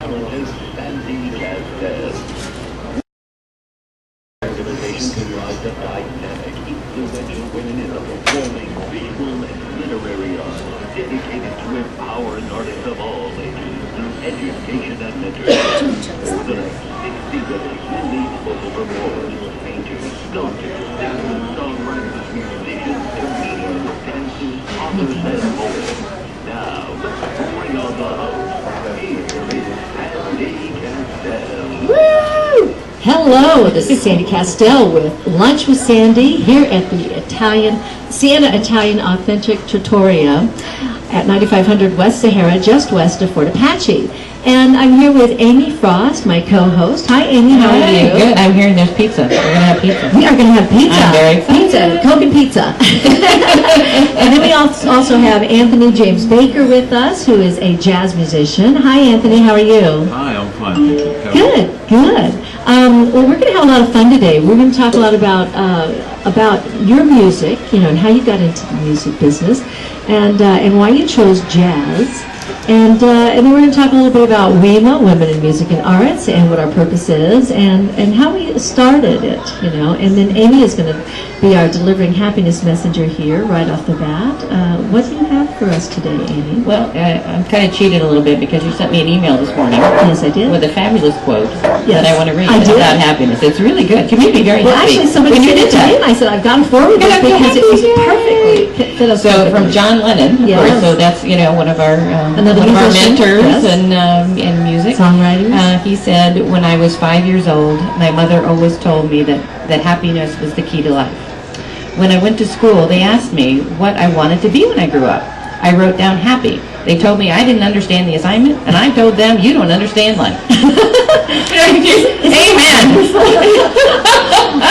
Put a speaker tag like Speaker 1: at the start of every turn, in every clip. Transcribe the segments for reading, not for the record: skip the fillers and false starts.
Speaker 1: Sandykastel. Organization comprised of dynamic, influential women in the performing, visual, and literary arts, dedicated to empowering artists of all ages through education and entertainment. Over the next 60 minutes, you'll meet local performers, painters, sculptors, singers, songwriters, musicians, comedians, dancers, authors, and more. Now, let's bring on the host. Here is Sandykastel.
Speaker 2: Woo! Hello, this is Sandy Kastel with Lunch with Sandy here at the Siena Italian Authentic Trattoria at 9500 West Sahara, just west of Fort Apache. And I'm here with Amy Frost, my co-host. Hi, Amy. How are you?
Speaker 3: Good. I'm hearing there's pizza. We're going to have pizza.
Speaker 2: We are going to have pizza.
Speaker 3: I'm very excited.
Speaker 2: Pizza, Coke and pizza. And then we also have Anthony James Baker with us, who is a jazz musician. Hi, Anthony. How are you?
Speaker 4: Hi, I'm fine, thank you.
Speaker 2: Good, good. Well, we're going to have a lot of fun today. We're going to talk a lot about your music, you know, and how you got into the music business, and why you chose jazz. And then we're going to talk a little bit about WIMA, Women in Music and Arts, and what our purpose is, and how we started it, you know. And then Amy is going to be our delivering happiness messenger here right off the bat. What do you have for us today, Amy?
Speaker 3: Well, I'm kind of cheated a little bit because you sent me an email this morning.
Speaker 2: Yes, I did.
Speaker 3: With a fabulous quote
Speaker 2: Yes,
Speaker 3: that I want to read
Speaker 2: I did.
Speaker 3: about happiness. It's really good. You made me very
Speaker 2: Well,
Speaker 3: happy.
Speaker 2: actually, somebody
Speaker 3: when you
Speaker 2: sent it
Speaker 3: did
Speaker 2: to me,
Speaker 3: that.
Speaker 2: and I said, I've gone forward with it because it was perfectly fit us
Speaker 3: So
Speaker 2: perfectly.
Speaker 3: from John Lennon, of
Speaker 2: Yes.
Speaker 3: course, so that's, you know, one of our
Speaker 2: Another musician,
Speaker 3: mentors
Speaker 2: yes.
Speaker 3: in music.
Speaker 2: Songwriters.
Speaker 3: He said, when I was 5 years old, my mother always told me that happiness was the key to life. When I went to school, they asked me what I wanted to be when I grew up. I wrote down happy. They told me I didn't understand the assignment, and I told them you don't understand life.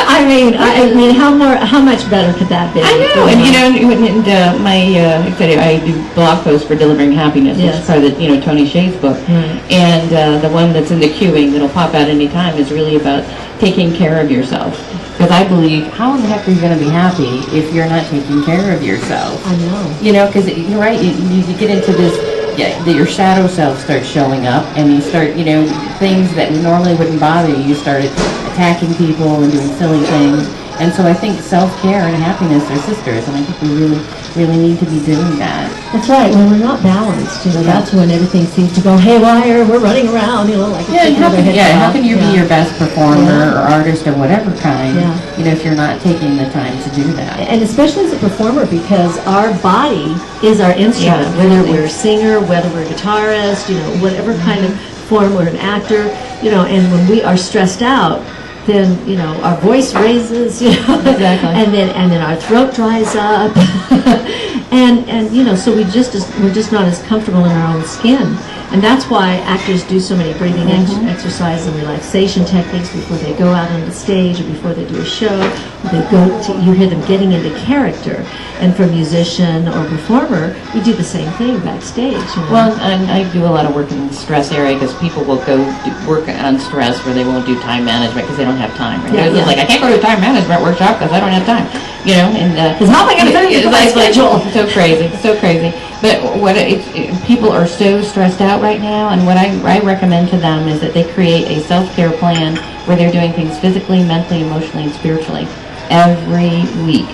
Speaker 3: Amen.
Speaker 2: I mean, how much better could that be?
Speaker 3: I know, and you know, I do blog posts for Delivering Happiness, which
Speaker 2: Yes.
Speaker 3: is part of the, you know, Tony Hsieh's book, and the one that's in the queuing that'll pop out anytime is really about taking care of yourself. Because I believe, how in the heck are you going to be happy if you're not taking care of yourself?
Speaker 2: I know.
Speaker 3: You know, because you're right, you get into this, your shadow self starts showing up, and you start, you know, things that normally wouldn't bother you, you start attacking people and doing silly things. And so I think self-care and happiness are sisters, and I think we really, really need to be doing that.
Speaker 2: That's right. When we're not balanced, you know, that's when everything seems to go haywire. We're running around, you know, like
Speaker 3: How can you be your best performer or artist or whatever kind, you know, if you're not taking the time to do that?
Speaker 2: And especially as a performer, because our body is our instrument, whether we're a singer, whether we're a guitarist, you know, whatever kind of form, we're an actor, you know, and when we are stressed out, then, you know, our voice raises, you know,
Speaker 3: Exactly.
Speaker 2: and then our throat dries up, and you know, so we're just not as comfortable in our own skin, and that's why actors do so many breathing exercises and relaxation techniques before they go out on the stage or before they do a show. You hear them getting into character, and for a musician or performer, we do the same thing backstage. You know?
Speaker 3: Well, and I do a lot of work in the stress area because people will go work on stress where they won't do time management because they don't have time. Right?
Speaker 2: Yeah,
Speaker 3: It's like, I can't go to a time management workshop because I don't have time. You know, and
Speaker 2: because how am I going to fit into my schedule?
Speaker 3: So crazy, so crazy. But people are so stressed out right now, and what I recommend to them is that they create a self-care plan where they're doing things physically, mentally, emotionally, and spiritually every week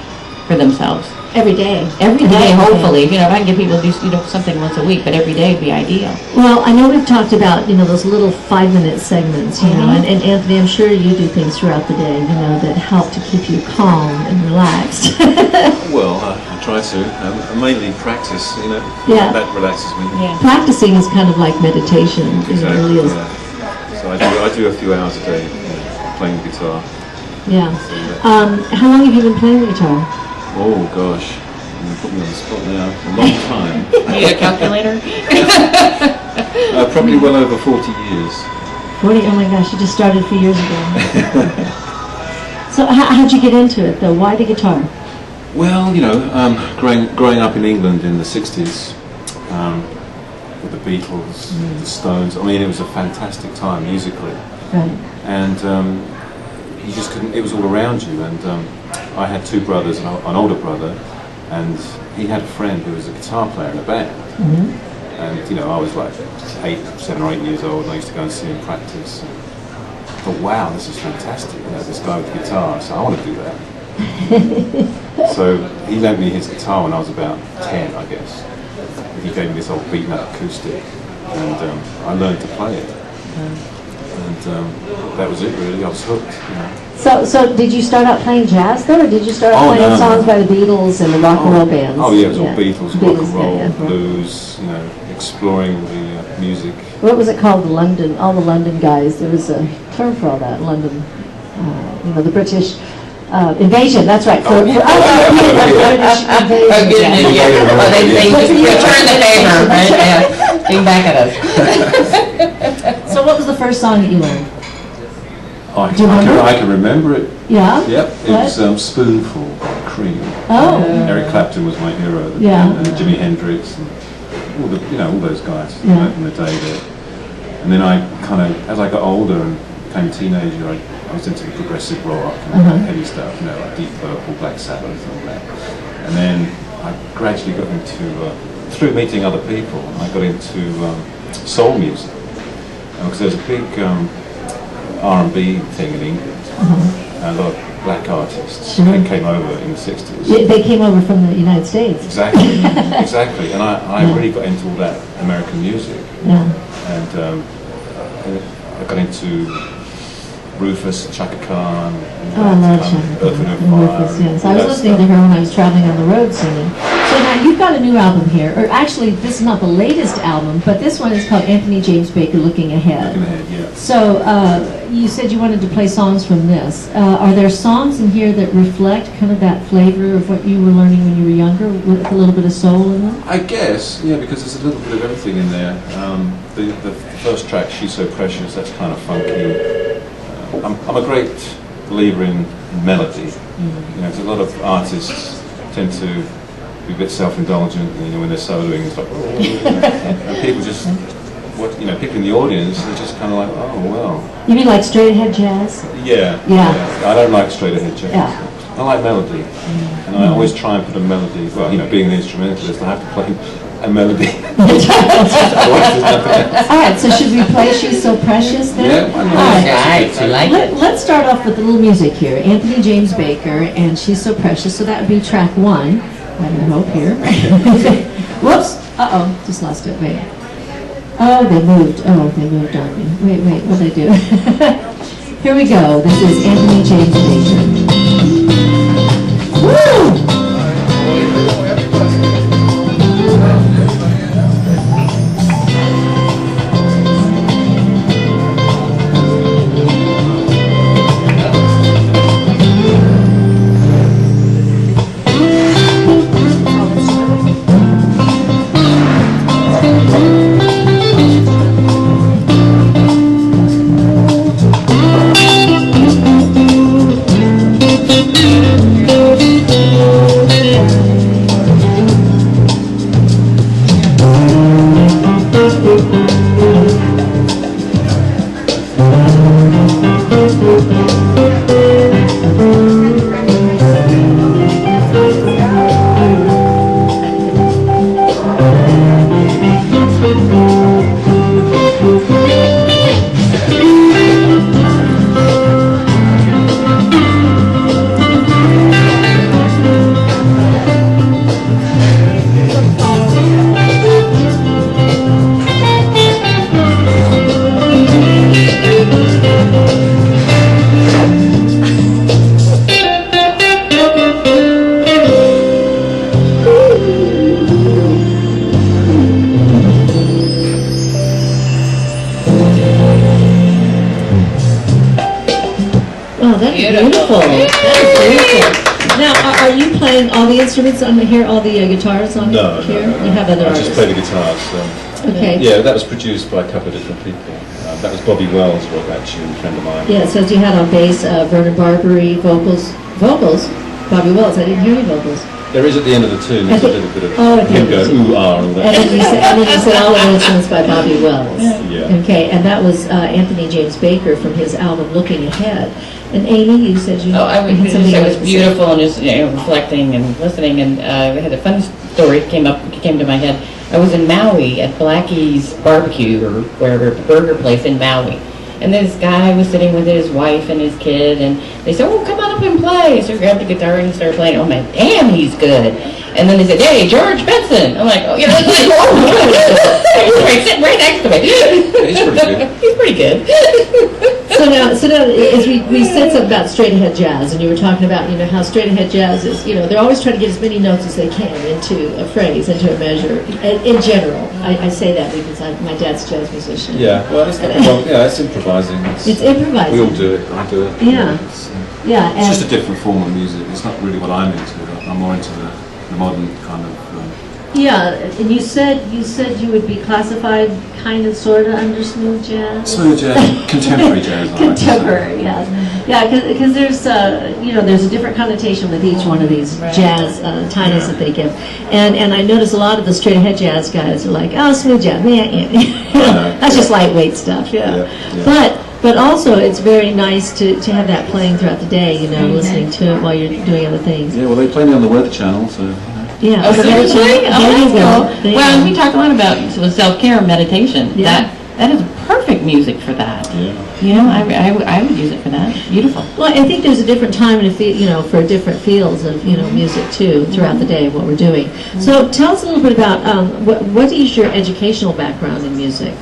Speaker 3: for themselves.
Speaker 2: Every day.
Speaker 3: Every day, hopefully. You know, if I can get people to do, you know, something once a week, but every day would be ideal.
Speaker 2: Well, I know we've talked about, you know, those little 5-minute segments, you know, and Anthony, I'm sure you do things throughout the day, you know, that help to keep you calm and relaxed.
Speaker 4: Well, I try to. I mainly practice, you know.
Speaker 2: Yeah.
Speaker 4: That relaxes me.
Speaker 3: Yeah.
Speaker 2: Practicing is kind of like meditation. It really is.
Speaker 4: Yeah. So I do a few hours a day, you know, playing the guitar.
Speaker 2: Yeah. How long have you been playing the guitar?
Speaker 4: Oh gosh, you put me on the spot now. A long time.
Speaker 3: You need a calculator?
Speaker 4: Probably well over 40 years.
Speaker 2: 40? Oh my gosh, you just started a few years ago. So how'd you get into it, though? Why the guitar?
Speaker 4: Well, you know, growing up in England in the 60s, with the Beatles, the Stones, I mean, it was a fantastic time musically.
Speaker 2: Right.
Speaker 4: And you just couldn't, it was all around you, and I had two brothers, an older brother, and he had a friend who was a guitar player in a band. And you know, I was like 7 or 8 years old, and I used to go and see him practice. And I thought, wow, this is fantastic. You know, this guy with the guitar, so I want to do that. So he lent me his guitar when I was about 10, I guess. He gave me this old beaten up acoustic, and I learned to play it. And that was it, really. I was hooked. You know.
Speaker 2: So did you start out playing jazz though, or did you start out playing songs by the Beatles and the rock and roll bands?
Speaker 4: Oh yeah, it was all Beatles, rock and roll,
Speaker 2: yeah.
Speaker 4: blues. You know, exploring the music.
Speaker 2: What was it called? London, all the London guys. There was a term for all that. London, you know, the British invasion. That's right. For British invasion.
Speaker 3: They returned the favor, right? Yeah, came back at us.
Speaker 2: So what was the first song that you learned?
Speaker 4: I can remember it.
Speaker 2: Yeah?
Speaker 4: Yep. It was Spoonful by Cream.
Speaker 2: Oh.
Speaker 4: Eric Clapton was my hero.
Speaker 2: Yeah.
Speaker 4: And Jimi Hendrix and all those guys back in the day there. And then I kind of, as I got older and became a teenager, I was into the progressive rock and heavy stuff, you know, like Deep Purple, Black Sabbath and all that. And then I gradually got into, through meeting other people, I got into soul music. Because there's a big R&B thing in England. A lot of black artists came over in the 60s.
Speaker 2: They came over from the United States.
Speaker 4: Exactly, exactly. And I really got into all that American music.
Speaker 2: Yeah.
Speaker 4: And I got into Rufus, Chaka Khan,
Speaker 2: I love Chaka
Speaker 4: Earth, Wind and
Speaker 2: Khan.
Speaker 4: Fire.
Speaker 2: Yes. I was listening to her when I was traveling on the road singing. So now you've got a new album here, or actually this is not the latest album, but this one is called Anthony James Baker, Looking Ahead.
Speaker 4: Looking Ahead, yeah.
Speaker 2: So you said you wanted to play songs from this. Are there songs in here that reflect kind of that flavor of what you were learning when you were younger, with a little bit of soul in them?
Speaker 4: I guess, yeah, because there's a little bit of everything in there. The first track, She's So Precious, that's kind of funky. I'm a great believer in melody. You know, there's a lot of artists tend to be a bit self-indulgent, you know, when they're soloing, it's like, and people just, people in the audience, they're just kind of like, oh, well.
Speaker 2: You mean like straight ahead jazz?
Speaker 4: Yeah. I don't like straight ahead jazz.
Speaker 2: Yeah.
Speaker 4: I like melody, and I always try and put a melody, well, you know, being an instrumentalist, I have to play a melody.
Speaker 2: All right, so should we play She's So Precious then?
Speaker 4: Yeah, why not?
Speaker 3: All right,
Speaker 2: Let's start off with a little music here. Anthony James Baker and She's So Precious. So that would be track 1. I hope here. Whoops. Uh-oh. Just lost it. Wait. Oh, they moved. Oh, they moved on me. Wait. What did I do? Here we go. This is Anthony James Baker. Woo! Beautiful. That is beautiful. Now, are you playing all the instruments on here, all the guitars on here?
Speaker 4: No.
Speaker 2: You have other
Speaker 4: I
Speaker 2: artists?
Speaker 4: just play the guitars.
Speaker 2: Okay.
Speaker 4: Yeah, that was produced by a couple of different people. That was Bobby Wells, wrote that tune, a friend of mine.
Speaker 2: Yeah, it says you had on bass Vernon Barbary, vocals. Bobby Wells, I didn't hear any vocals.
Speaker 4: There is at the end of the tune, there's a little bit of
Speaker 2: Oh,
Speaker 4: him go, ooh, ah, and all that.
Speaker 2: And then you said all of those songs by Bobby Wells.
Speaker 4: Yeah.
Speaker 2: Okay, and that was Anthony James Baker from his album Looking Ahead. And Amy, you said you
Speaker 3: Oh, I
Speaker 2: had
Speaker 3: mean,
Speaker 2: something
Speaker 3: it
Speaker 2: you
Speaker 3: was
Speaker 2: wanted to say.
Speaker 3: beautiful and just reflecting and listening. And I had a fun story came to my head. I was in Maui at Blackie's Barbecue or wherever, burger place in Maui. And this guy was sitting with his wife and his kid, and they said, "Oh, come on up and play." So I grabbed the guitar and started playing. Oh man, damn, he's good. And then they said, "Hey, George Benson." I'm like, "Oh, yeah." He's right, sitting right next to me.
Speaker 4: He's pretty good.
Speaker 3: He's pretty good.
Speaker 2: So now, as we said something about straight ahead jazz, and you were talking about, how straight ahead jazz is, they're always trying to get as many notes as they can into a phrase, into a measure. In general, I say that because my dad's a jazz musician.
Speaker 4: Yeah, well, it's improvising.
Speaker 2: It's improvising.
Speaker 4: We all do it. I do it.
Speaker 2: Yeah. Yeah,
Speaker 4: It's just a different form of music. It's not really what I'm into. I'm more into the modern kind of.
Speaker 2: yeah, and you said you would be classified kind of, sort of under smooth jazz.
Speaker 4: Smooth jazz, contemporary jazz.
Speaker 2: Contemporary, yes. Yeah, because there's there's a different connotation with each one of these jazz titles that they give, and I notice a lot of the straight ahead jazz guys are like, oh, smooth jazz, that's just lightweight stuff, yeah. But also it's very nice to have that playing throughout the day, listening to it while you're doing other things.
Speaker 4: Yeah, well, they play me on the Weather Channel, so.
Speaker 2: Yeah.
Speaker 3: Oh, seriously?
Speaker 2: There you go.
Speaker 3: Well, we talked a lot about self-care and meditation.
Speaker 2: Yeah.
Speaker 3: That is perfect music for that.
Speaker 4: Yeah.
Speaker 3: I would use it for that. Beautiful.
Speaker 2: Well, I think there's a different time and for different fields of music too throughout the day of what we're doing. So tell us a little bit about what is your educational background in music?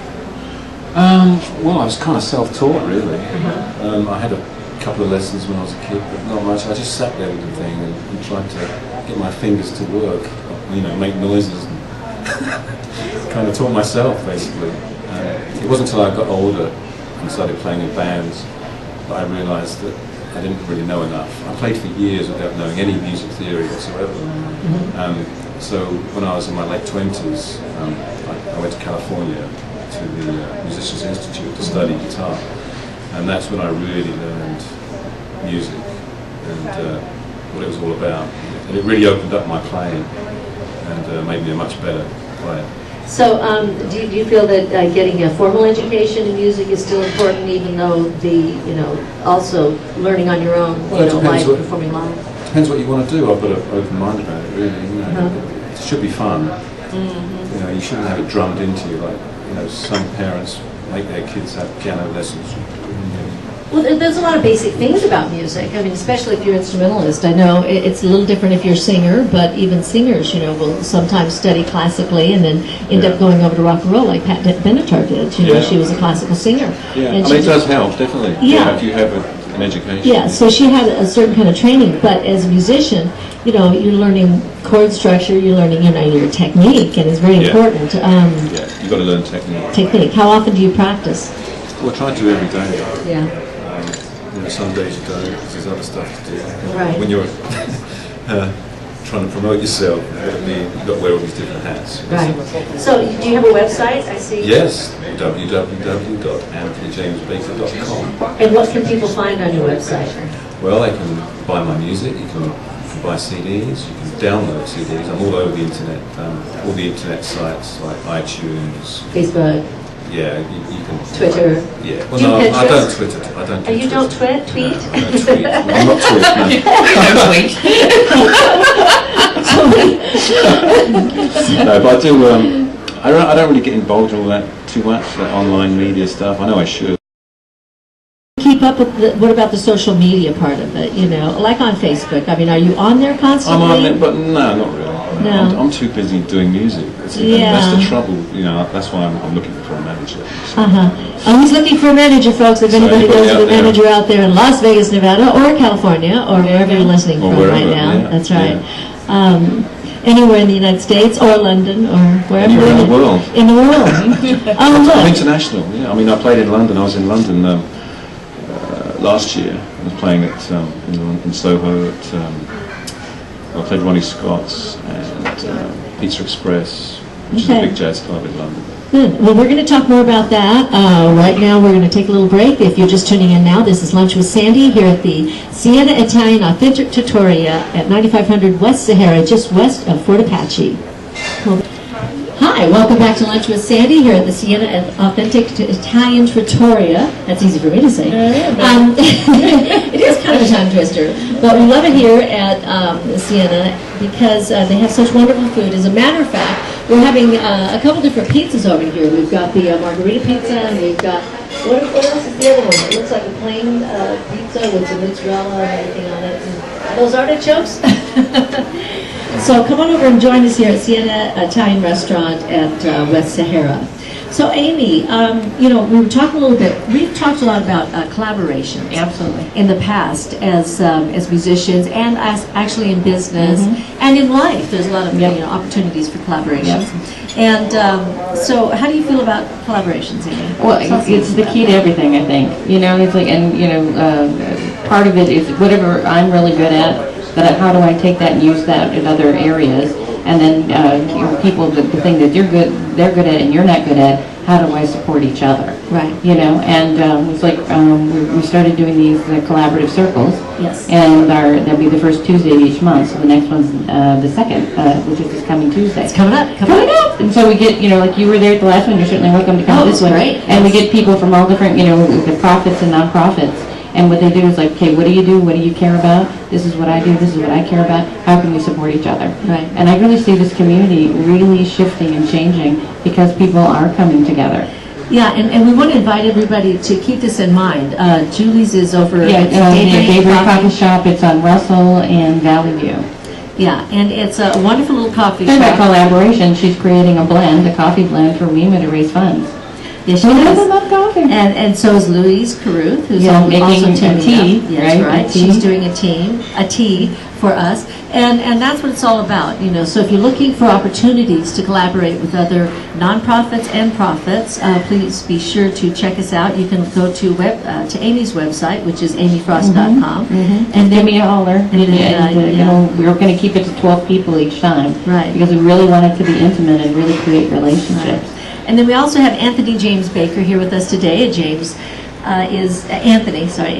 Speaker 4: Well, I was kind of self-taught, really. I had a couple of lessons when I was a kid, but not much. I just sat there with the thing and tried to get my fingers to work, make noises, and kind of taught myself, basically. It wasn't until I got older and started playing in bands that I realised that I didn't really know enough. I played for years without knowing any music theory whatsoever. So when I was in my late 20s, I went to California to the Musicians Institute to study guitar, and that's when I really learned music and what it was all about. And it really opened up my playing and made me a much better player.
Speaker 2: So do you feel that getting a formal education in music is still important, even though also learning on your own, performing live?
Speaker 4: Depends what you want to do. I've got an open mind about it, really. It should be fun. You shouldn't have it drummed into you like some parents make their kids have piano lessons.
Speaker 2: Well, there's a lot of basic things about music. I mean, especially if you're an instrumentalist. I know it's a little different if you're a singer, but even singers, will sometimes study classically and then end up going over to rock and roll, like Pat Benatar did. She was a classical singer.
Speaker 4: Yeah,
Speaker 2: and
Speaker 4: it does help, definitely.
Speaker 2: Yeah.
Speaker 4: If you have an education.
Speaker 2: Yeah, so she had a certain kind of training, but as a musician, you're learning chord structure, you're learning, your technique, and it's very important.
Speaker 4: You've got to learn technique.
Speaker 2: Technique. How often do you practice?
Speaker 4: Well, I try to do every day.
Speaker 2: Yeah.
Speaker 4: Some days you don't because there's other stuff to do.
Speaker 2: Right.
Speaker 4: When you're trying to promote yourself, you've got to wear all these different hats.
Speaker 2: Right. So, do you have a website? I see.
Speaker 4: Yes, www.anthonyjamesbaker.com.
Speaker 2: And what can people find on your website?
Speaker 4: Well, they can buy my music, you can buy CDs, you can download CDs. I'm all over the internet, all the internet sites like iTunes,
Speaker 2: Facebook.
Speaker 4: Yeah, you can.
Speaker 2: Twitter.
Speaker 4: Yeah. Well,
Speaker 2: do
Speaker 4: no,
Speaker 2: Pinterest?
Speaker 4: I don't Twitter. I don't. Do
Speaker 2: you
Speaker 4: Twitter.
Speaker 2: don't tweet?
Speaker 4: No, I don't tweet. Well, I'm not tweet. No, but I do. I don't really get involved in all that too much. That online media stuff. I know I should.
Speaker 2: Keep up with what about the social media part of it? Like on Facebook. I mean, are you on there constantly?
Speaker 4: I'm on there, but no, not really.
Speaker 2: No.
Speaker 4: I'm too busy doing music. That's the trouble. That's why I'm looking for a manager.
Speaker 2: He's looking for a manager, folks. If anybody knows of a manager out there in Las Vegas, Nevada, or California, or wherever you're listening from right now. Yeah, that's right. Yeah. Anywhere in the United States, or London, or wherever.
Speaker 4: Anywhere in the world.
Speaker 2: In the world.
Speaker 4: I'm international. Yeah, I mean, I played in London. I was in London last year. I was playing at in Soho at. I played Ronnie Scott's and Pizza Express, which is a big jazz club in London.
Speaker 2: Good. Well, we're going to talk more about that. Right now, we're going to take a little break. If you're just tuning in now, this is Lunch with Sandy here at the Siena Italian Authentic Trattoria at 9500 West Sahara, just west of Fort Apache. Hi, welcome back to Lunch with Sandy here at the Siena Authentic Italian Trattoria. That's easy for me to say. It is kind of a tongue twister, but we love it here at Siena because they have such wonderful food. As a matter of fact, we're having a couple different pizzas over here. We've got the margarita pizza, and we've got, what else is the other one? It looks like a plain pizza with some mozzarella and everything on it. And those artichokes? So come on over and join us here at Siena Italian Restaurant at West Sahara. So Amy, you know, we were talking a little bit, we've talked a lot about collaborations.
Speaker 3: Absolutely.
Speaker 2: In the past as musicians and as actually in business and in life. There's a lot of you know, opportunities for collaborations. And so how do you feel about collaborations, Amy?
Speaker 3: Well, it's the key to everything, I think. You know, it's like, and you know, part of it is whatever I'm really good at, but how do I take that and use that in other areas? And then you know, people, the thing that they're good at and you're not good at, how do I support each other?
Speaker 2: Right.
Speaker 3: You know, and it's like we started doing these collaborative circles.
Speaker 2: Yes.
Speaker 3: And they'll be the first Tuesday of each month. So the next one's the second, which is this coming Tuesday.
Speaker 2: It's coming up.
Speaker 3: Coming up. And so we get, you know, like you were there at the last one, you're certainly welcome to come to this one.
Speaker 2: Great.
Speaker 3: And we get people from all different, you know, the profits and nonprofits. And what they do is like, okay, what do you do? What do you care about? This is what I do. This is what I care about. How can we support each other? Right. And I really see this community really shifting and changing because people are coming together.
Speaker 2: Yeah, and we want to invite everybody to keep this in mind. Julie's is over at
Speaker 3: Daybreak Coffee Shop. It's on Russell and Valley View.
Speaker 2: Yeah, and it's a wonderful little coffee
Speaker 3: Through that
Speaker 2: shop.
Speaker 3: collaboration, she's creating a blend, a coffee blend for WIMA to raise funds.
Speaker 2: Yes, she
Speaker 3: I
Speaker 2: is.
Speaker 3: love coffee.
Speaker 2: And so is Louise Caruth, who's
Speaker 3: making
Speaker 2: also
Speaker 3: a
Speaker 2: teaming
Speaker 3: tea,
Speaker 2: up. Yes,
Speaker 3: right? A tea.
Speaker 2: She's doing a tea for us, and that's what it's all about. You know, so if you're looking for opportunities to collaborate with other nonprofits and profits, please be sure to check us out. You can go to Amy's website, which is amyfrost.com,
Speaker 3: and give me a holler.
Speaker 2: You know,
Speaker 3: we're going to keep it to 12 people each time,
Speaker 2: right?
Speaker 3: Because we really want it to be intimate and really create relationships.
Speaker 2: Right. And then we also have Anthony James Baker here with us today. Anthony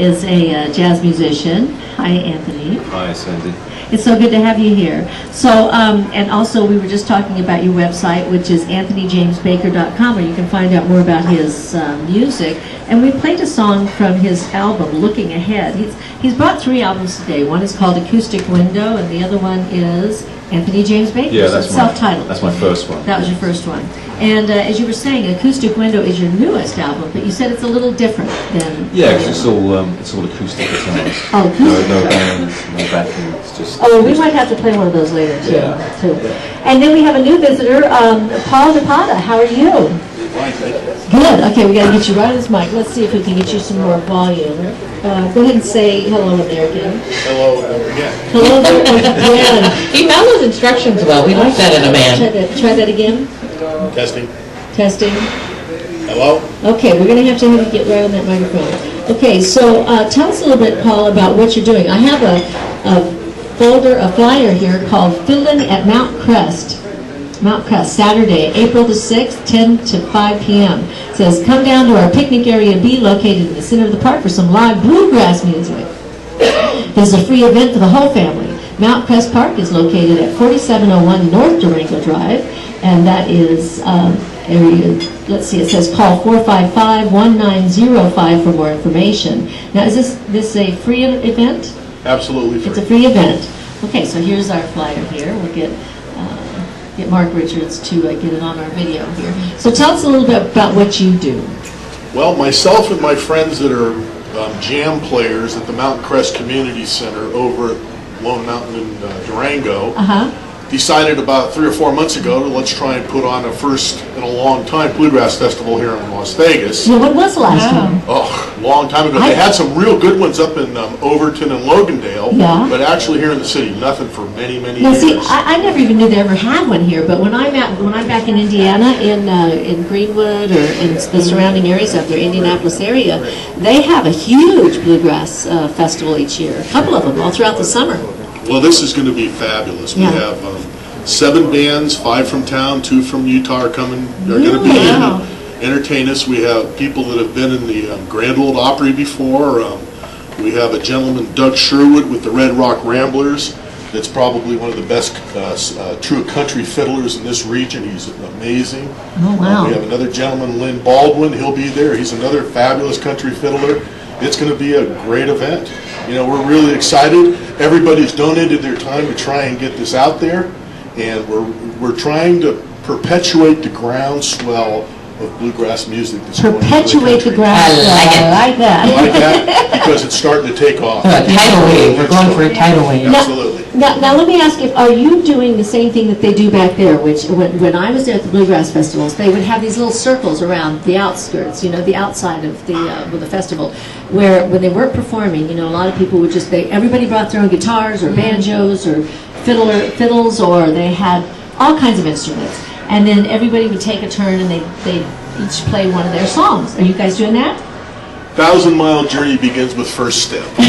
Speaker 2: is a jazz musician. Hi, Anthony.
Speaker 4: Hi, Sandy.
Speaker 2: It's so good to have you here. So, and also we were just talking about your website, which is anthonyjamesbaker.com, where you can find out more about his music. And we played a song from his album, Looking Ahead. He's brought 3 albums today. One is called Acoustic Window, and the other one is Anthony James Baker.
Speaker 4: Yeah, that's
Speaker 2: self-titled.
Speaker 4: That's my first one.
Speaker 2: That was your first one. And as you were saying, Acoustic Window is your newest album, but you said it's a little different than...
Speaker 4: Yeah, because it's all acoustic guitars.
Speaker 2: Oh, acoustic.
Speaker 4: No bands, no backing. It's just.
Speaker 2: Oh, we might have to play one of those later too. And then we have a new visitor, Paul DePata. How are you? Good. Okay, we got to get you right on this mic. Let's see if we can get you some more volume. Go ahead and say hello there again.
Speaker 5: Hello again.
Speaker 2: Hello there again.
Speaker 6: He follows instructions well. We like that in a man.
Speaker 2: Try that again.
Speaker 5: Testing.
Speaker 2: Testing.
Speaker 5: Hello?
Speaker 2: Okay, we're going to have you get right on that microphone. Okay, so tell us a little bit, Paul, about what you're doing. I have a flyer here called Fiddling at Mount Crest, Saturday, April the 6th, 10 to 5 p.m. It says, come down to our picnic area B located in the center of the park for some live bluegrass music. There's a free event for the whole family. Mount Crest Park is located at 4701 North Durango Drive, and that is area, let's see, it says call 455-1905 for more information. Now, is this a free event?
Speaker 5: Absolutely free.
Speaker 2: It's a free event. Okay, so here's our flyer here. We'll get Mark Richards to get it on our video here. So tell us a little bit about what you do.
Speaker 5: Well, myself and my friends that are jam players at the Mountain Crest Community Center over at Lone Mountain in Durango decided about 3 or 4 months ago to let's try and put on a first in a long time bluegrass festival here in Las Vegas.
Speaker 2: Yeah, when was the last one?
Speaker 5: Oh, long time ago. They had some real good ones up in Overton and Logandale, but actually here in the city, nothing for many, many years.
Speaker 2: See, I never even knew they ever had one here, but when I'm back in Indiana, in Greenwood or in the surrounding areas up there, Indianapolis area, they have a huge bluegrass festival each year. A couple of them all throughout the summer.
Speaker 5: Well, this is going to be fabulous. We have 7 bands, 5 from town, 2 from Utah are going to be here to entertain us. We have people that have been in the Grand Ole Opry before. We have a gentleman, Doug Sherwood, with the Red Rock Ramblers. That's probably one of the best true country fiddlers in this region. He's amazing.
Speaker 2: Oh, wow.
Speaker 5: We have another gentleman, Lynn Baldwin. He'll be there. He's another fabulous country fiddler. It's going to be a great event. You know, we're really excited. Everybody's donated their time to try and get this out there, and we're trying to perpetuate the groundswell of bluegrass music. That's going into
Speaker 2: Perpetuate the
Speaker 5: country.
Speaker 2: groundswell. I like that.
Speaker 5: I like that because it's starting to take off.
Speaker 3: A tidal wave, we're going for a tidal wave.
Speaker 5: Absolutely.
Speaker 2: Now let me ask you, are you doing the same thing that they do back there, which when I was there at the bluegrass festivals, they would have these little circles around the outskirts, the outside of the festival, where when they weren't performing, a lot of people would everybody brought their own guitars or banjos or fiddles, or they had all kinds of instruments, and then everybody would take a turn and they'd each play one of their songs. Are you guys doing that?
Speaker 5: 1,000-mile journey begins with first step.
Speaker 2: We're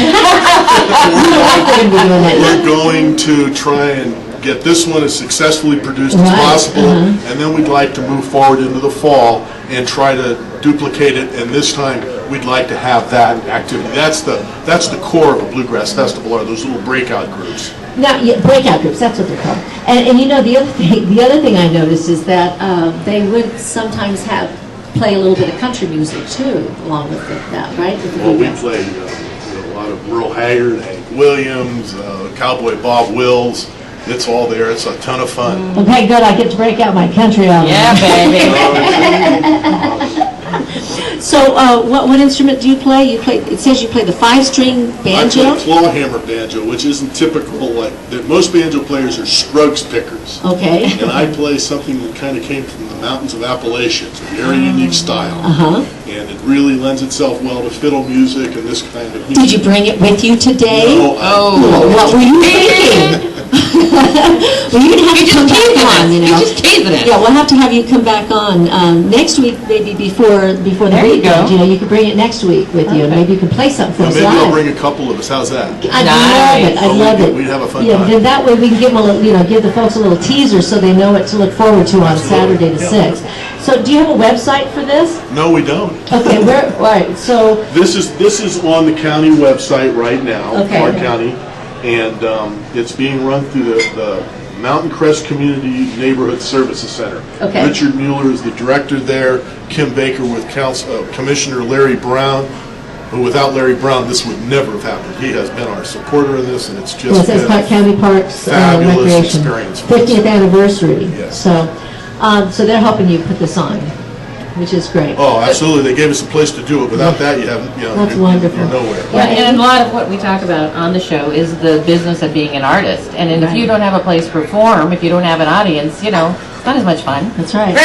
Speaker 5: We're going to try and get this one as successfully produced as possible, and then we'd like to move forward into the fall and try to duplicate it, and this time we'd like to have that activity. That's the core of a bluegrass festival, are those little breakout groups.
Speaker 2: Now, breakout groups, that's what they're called. And the other thing I noticed is that they would sometimes play a little bit of country music too, along with that, right?
Speaker 5: Well, we play a lot of Merle Haggard, Hank Williams, Cowboy Bob Wills. It's all there. It's a ton of fun.
Speaker 2: Okay, good. I get to break out my country album.
Speaker 3: Yeah, baby.
Speaker 2: So, what instrument do you play? It says you play the 5-string banjo.
Speaker 5: I play clawhammer banjo, which isn't typical. Most banjo players are Scruggs pickers.
Speaker 2: Okay.
Speaker 5: And I play something that kind of came from the mountains of Appalachia. It's a very unique style. And it really lends itself well to fiddle music and this kind of music.
Speaker 2: Did you bring it with you today?
Speaker 5: No,
Speaker 2: What were you thinking? Well, you're going to have to come back on,
Speaker 3: You're just teasing it.
Speaker 2: Yeah, we'll have to have you come back on next week, maybe before the
Speaker 3: There you
Speaker 2: weekend.
Speaker 3: go.
Speaker 2: You can bring it next week with you, and maybe you can play something for
Speaker 5: Well,
Speaker 2: us
Speaker 5: maybe I'll
Speaker 2: live.
Speaker 5: bring a couple of us. How's that?
Speaker 2: I'd love it. I'd love it.
Speaker 5: We'd have a fun
Speaker 2: Yeah,
Speaker 5: time.
Speaker 2: then that way we can give them a little, give the folks a little teaser so they know what to look forward to on Saturday the 6th. So, do you have a website for this?
Speaker 5: No, we don't.
Speaker 2: Okay, all right. So,
Speaker 5: This is on the county website right now,
Speaker 2: Okay.
Speaker 5: Clark County, and it's being run through the Mountain Crest Community Neighborhood Services Center.
Speaker 2: Okay.
Speaker 5: Richard Mueller is the director there. Kim Baker with Commissioner Larry Brown. But without Larry Brown, this would never have happened. He has been our supporter in this, and it's just
Speaker 2: it says
Speaker 5: been
Speaker 2: Clark County Parks
Speaker 5: fabulous
Speaker 2: Recreation,
Speaker 5: experience for us.
Speaker 2: 50th anniversary.
Speaker 5: Yes.
Speaker 2: So they're helping you put this on, which is great.
Speaker 5: Oh, absolutely. They gave us a place to do it. Without that,
Speaker 2: That's wonderful.
Speaker 5: you're nowhere.
Speaker 3: Yeah, and a lot of what we talk about on the show is the business of being an artist. And if you don't have a place to perform, if you don't have an audience, it's not as much fun.
Speaker 2: That's right.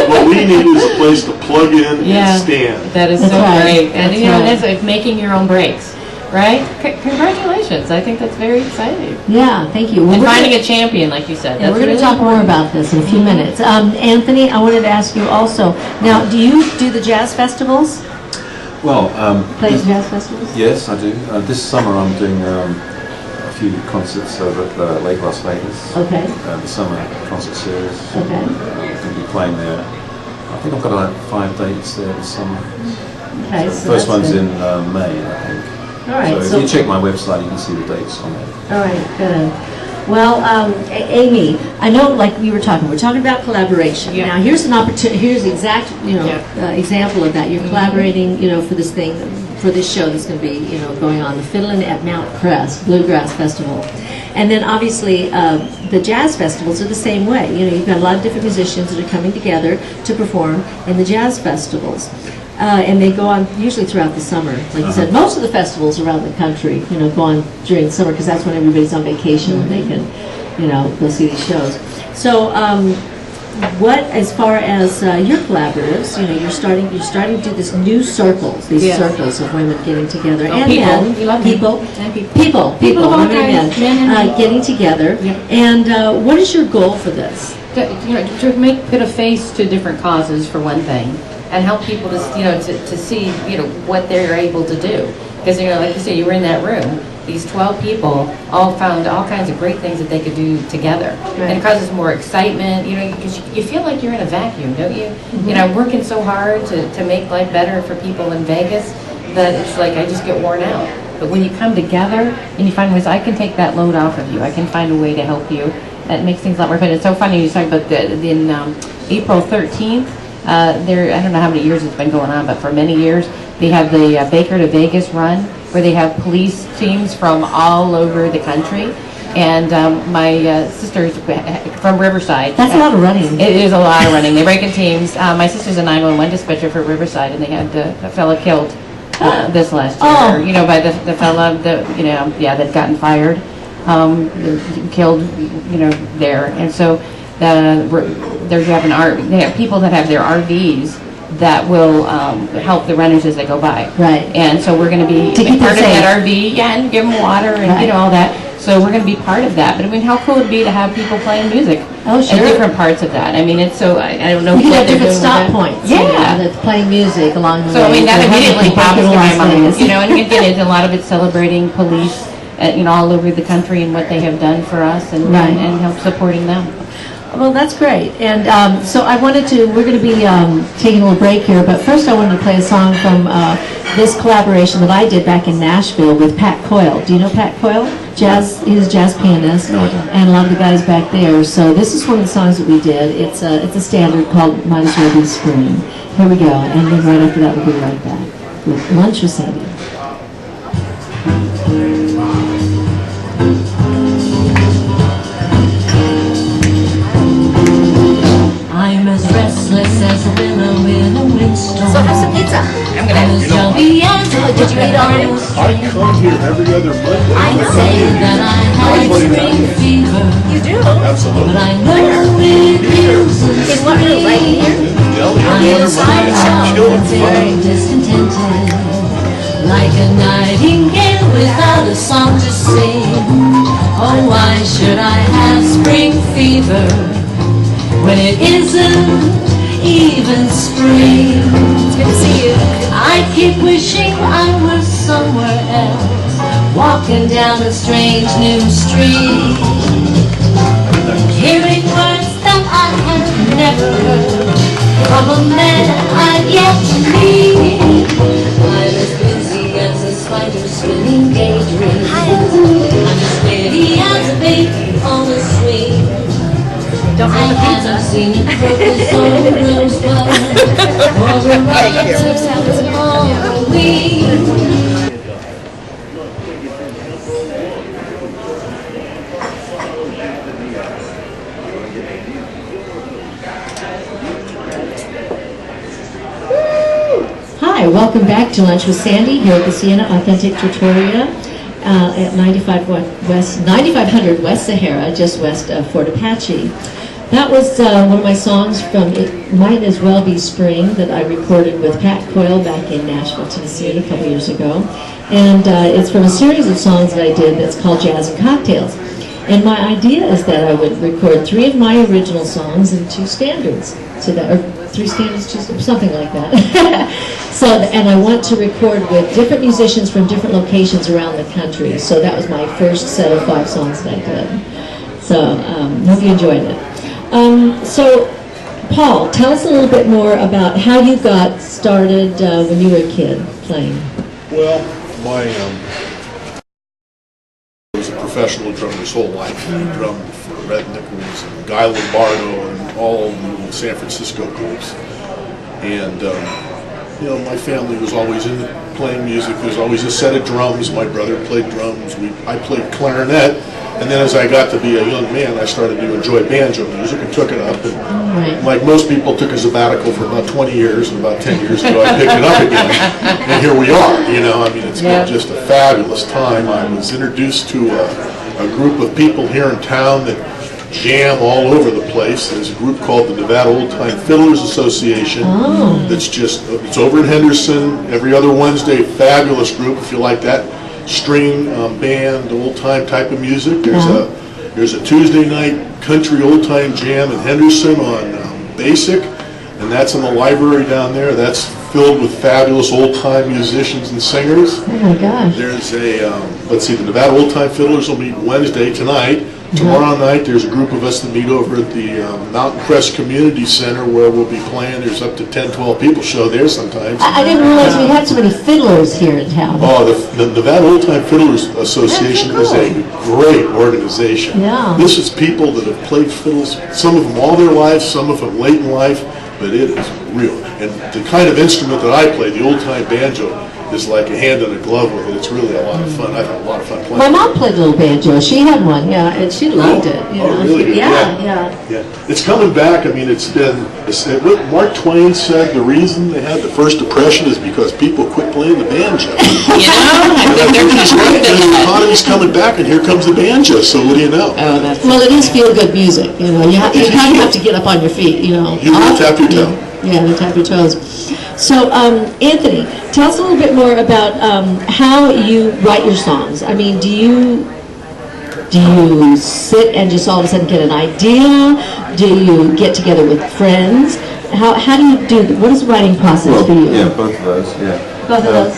Speaker 5: What we need is a place to plug in
Speaker 3: Yeah,
Speaker 5: and stand.
Speaker 3: that is
Speaker 2: That's
Speaker 3: so
Speaker 2: right.
Speaker 3: great. And
Speaker 2: That's
Speaker 3: that's
Speaker 2: right.
Speaker 3: like making your own breaks, right? Congratulations. I think that's very exciting.
Speaker 2: Yeah, thank you. Well,
Speaker 3: And
Speaker 2: we're
Speaker 3: finding
Speaker 2: gonna-
Speaker 3: a champion, like you said.
Speaker 2: Yeah,
Speaker 3: That's
Speaker 2: we're going to
Speaker 3: really
Speaker 2: talk more
Speaker 3: important.
Speaker 2: about this in a few minutes. Anthony, I wanted to ask you also, now, do you do the jazz festivals?
Speaker 4: Well,
Speaker 2: Play jazz festivals?
Speaker 4: yes, I do. This summer I'm doing a few concerts over at Lake Las Vegas.
Speaker 2: Okay,
Speaker 4: The summer concert series.
Speaker 2: okay.
Speaker 4: I'm going to be playing there. I think I've got like 5 dates there this summer.
Speaker 2: Okay,
Speaker 4: The
Speaker 2: so
Speaker 4: first
Speaker 2: that's
Speaker 4: one's
Speaker 2: good.
Speaker 4: in May, I think.
Speaker 2: All right,
Speaker 4: So if you check my website, you can see the dates on there.
Speaker 2: All right, good. Well, Amy, I know, like we were talking, we're talking about collaboration.
Speaker 3: Yeah.
Speaker 2: Now, here's an opportunity. Here's the exact,
Speaker 3: Yeah.
Speaker 2: example of that. You're collaborating, for this thing, for this show that's going to be, going on, the Fiddlin' at Mount Crest Bluegrass Festival, and then obviously the jazz festivals are the same way. You've got a lot of different musicians that are coming together to perform in the jazz festivals. And they go on usually throughout the summer. Like you said, most of the festivals around the country, go on during the summer because that's when everybody's on vacation and they can, go see these shows. So, what, as far as your collaboratives, you're starting to do this new circles, these
Speaker 3: Yes.
Speaker 2: circles of women getting together
Speaker 3: Oh,
Speaker 2: and
Speaker 3: people.
Speaker 2: men,
Speaker 3: You love
Speaker 2: people,
Speaker 3: and people.
Speaker 2: people,
Speaker 3: of all
Speaker 2: women and
Speaker 3: kinds, men and
Speaker 2: men,
Speaker 3: people.
Speaker 2: getting together.
Speaker 3: Yep.
Speaker 2: And what is your goal for this?
Speaker 3: To put a face to different causes for one thing, and help people to see what they're able to do. Because like you say, you were in that room, these 12 people all found all kinds of great things that they could do together. And it causes more excitement, you know, because you feel like you're in a vacuum, don't you? You know, I'm working so hard to make life better for people in Vegas that it's like I just get worn out. But when you come together and you find ways, I can take that load off of you. I can find a way to help you. That makes things a lot more fun. It's so funny you talk about in April 13th, I don't know how many years it's been going on, but for many years, they have the Baker to Vegas run, where they have police teams from all over the country. And my sister's from Riverside.
Speaker 2: That's a lot of running.
Speaker 3: It is a lot of running. They break in teams. My sister's a 911 dispatcher for Riverside, and they had a fella killed this last year.
Speaker 2: Oh.
Speaker 3: You know, by the fella that, you know, that'd gotten fired, killed, you know, there. And so they have people that have their RVs that will help the runners as they go by.
Speaker 2: Right.
Speaker 3: And so we're going to be
Speaker 2: To keep
Speaker 3: part of
Speaker 2: them safe.
Speaker 3: that RV, and give them water and you know all that. So we're going to be part of that. But I mean, how cool would it be to have people playing music?
Speaker 2: Oh, sure.
Speaker 3: At different parts of that. I mean, it's so I don't know.
Speaker 2: You can
Speaker 3: what
Speaker 2: have
Speaker 3: they're
Speaker 2: different
Speaker 3: doing
Speaker 2: stop
Speaker 3: with that.
Speaker 2: points.
Speaker 3: Yeah.
Speaker 2: You know, that's playing music along the way.
Speaker 3: So I mean, that
Speaker 2: So
Speaker 3: immediately
Speaker 2: having
Speaker 3: pops to
Speaker 2: people
Speaker 3: my
Speaker 2: on
Speaker 3: mind.
Speaker 2: things.
Speaker 3: You know, and again, it's a lot of it's celebrating police, you know, all over the country and what they have done for us, and
Speaker 2: Right.
Speaker 3: and help supporting them.
Speaker 2: Well, that's great. And so we're going to be taking a little break here, but first I wanted to play a song from this collaboration that I did back in Nashville with Pat Coyle. Do you know Pat Coyle? He's a jazz pianist.
Speaker 4: No, I don't.
Speaker 2: And a lot of the guys back there. So this is one of the songs that we did. It's a standard called Might As Well Be Spring. Here we go. And then right after that we'll be right back with Lunch with Sandy. I'm as restless as a willow in a windstorm.
Speaker 7: So have some pizza.
Speaker 3: I'm gonna.
Speaker 2: As jumpy as a
Speaker 7: Did you eat already?
Speaker 5: I come here every other Monday.
Speaker 7: I know.
Speaker 2: say that I have spring fever,
Speaker 7: You do?
Speaker 5: Absolutely.
Speaker 2: but I know it isn't
Speaker 7: In what room? Right here?
Speaker 2: I am silent, very discontented, like a nightingale without a song to sing. Oh, why should I have spring fever when it isn't even spring?
Speaker 7: It's good to see you.
Speaker 2: I keep wishing I was somewhere else, walking down a strange new street, hearing words that I have never heard from a man I've yet to meet. I'm as busy as a spider spinning daydreams. I'm as steady as a baby on the swing.
Speaker 7: Don't
Speaker 2: I
Speaker 7: bring the
Speaker 2: haven't
Speaker 7: pizza.
Speaker 2: seen a crocus or a rosebud or a rose on Halloween. Hi, welcome back to Lunch with Sandy here at the Siena Authentic Trattoria at 9500 West Sahara, just west of Fort Apache. That was one of my songs from It Might As Well Be Spring that I recorded with Pat Coyle back in Nashville, Tennessee a couple years ago. And it's from a series of songs that I did that's called Jazz and Cocktails. And my idea is that I would record 3 of my original songs and 2 standards, or 3 standards, something like that. And I want to record with different musicians from different locations around the country. So that was my first set of 5 songs that I did. So hope you enjoyed it. So Paul, tell us a little bit more about how you got started when you were a kid playing.
Speaker 5: Well, my was a professional drummer his whole life. He drummed for Red Nichols and Guy Lombardo and all the San Francisco groups. And you know, my family was always into playing music. There was always a set of drums. My brother played drums. I played clarinet. And then as I got to be a young man, I started to enjoy banjo music and took it up. And like most people, took a sabbatical for about 20 years, and about 10 years ago I picked it up again. And here we are, you know. I mean, it's been just a fabulous time. I was introduced to a group of people here in town that jam all over the place. There's a group called the Nevada Old Time Fiddlers Association that's it's over in Henderson every other Wednesday. Fabulous group if you like that string band, old time type of music. There's a Tuesday night country old time jam in Henderson on Basic, and that's in the library down there. That's filled with fabulous old-time musicians and singers.
Speaker 2: Oh my gosh.
Speaker 5: There's a, let's see, the Nevada Old Time Fiddlers will meet Wednesday tonight. Tomorrow night, there's a group of us that meet over at the Mountain Crest Community Center where we'll be playing. There's up to 10, 12 people show there sometimes.
Speaker 2: I didn't realize we had so many fiddlers here in town.
Speaker 5: Oh, the Nevada Old Time Fiddlers Association is a great organization.
Speaker 2: Yeah.
Speaker 5: This is people that have played fiddles, some of them all their lives, some of them late in life, but it is real. And the kind of instrument that I play, the old-time banjo, is like a hand in a glove with it. It's really a lot of fun. I've had a lot of fun playing.
Speaker 2: My mom played a little banjo. She had one, yeah, and she loved it. You know.
Speaker 5: Really?
Speaker 2: Yeah.
Speaker 5: Yeah. It's coming back. I mean, what Mark Twain said, the reason they had the first depression is because people quit playing the banjo.
Speaker 6: You know, I think they're
Speaker 5: He's right, and the economy's coming back, and here comes the banjo, so what do you know?
Speaker 6: Oh, that's.
Speaker 2: Well, it is feel-good music, you know. You kind of have to get up on your feet, you know.
Speaker 5: You will tap your toe.
Speaker 2: Yeah, to tap your toes. So, Anthony, tell us a little bit more about how you write your songs. I mean, do you sit and just all of a sudden get an idea? Do you get together with friends? How do you do? What is the writing process for you?
Speaker 4: Yeah, both of those. Yeah.
Speaker 2: Both of those.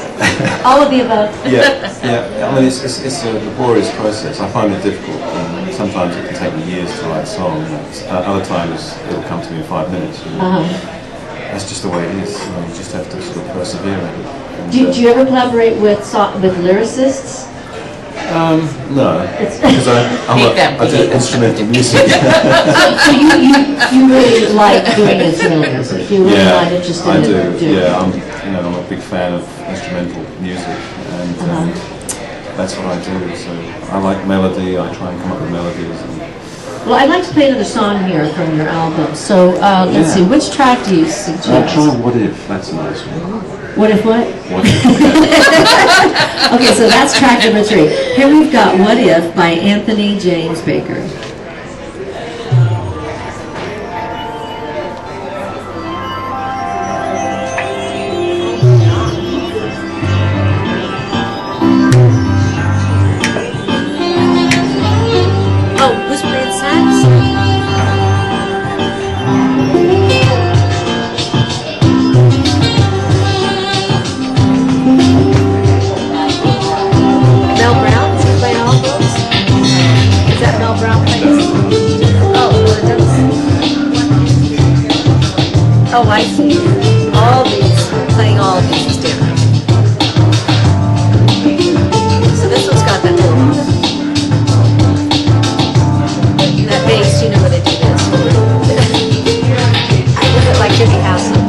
Speaker 2: All of the above.
Speaker 4: Yeah. I mean, it's a laborious process. I find it difficult. Sometimes it can take me years to write a song. Other times it'll come to me in 5 minutes. That's just the way it is. You just have to sort of persevere.
Speaker 2: Do you ever collaborate with lyricists?
Speaker 4: No, because I do instrumental music.
Speaker 2: So you really like doing instrumental music? You really like interested
Speaker 4: I
Speaker 2: in
Speaker 4: do.
Speaker 2: doing
Speaker 4: Yeah, I'm a big fan of instrumental music, and that's what I do. So I like melody. I try and come up with melodies.
Speaker 2: Well, I'd like to play another song here from your album. So let's see, which track do you suggest?
Speaker 4: Try What If. That's a nice one.
Speaker 2: What if what?
Speaker 4: What If.
Speaker 2: Okay, so that's track number 3. Here we've got What If by Anthony James Baker.
Speaker 7: Oh, who's playing sax? Mel Brown? Is he playing all those? Is that Mel Brown playing? Oh, well, it does. Oh, I see. All these, playing all of these is different. So this one's got that little, that bass, you know where they do this. I look at like Jimmy Hassel.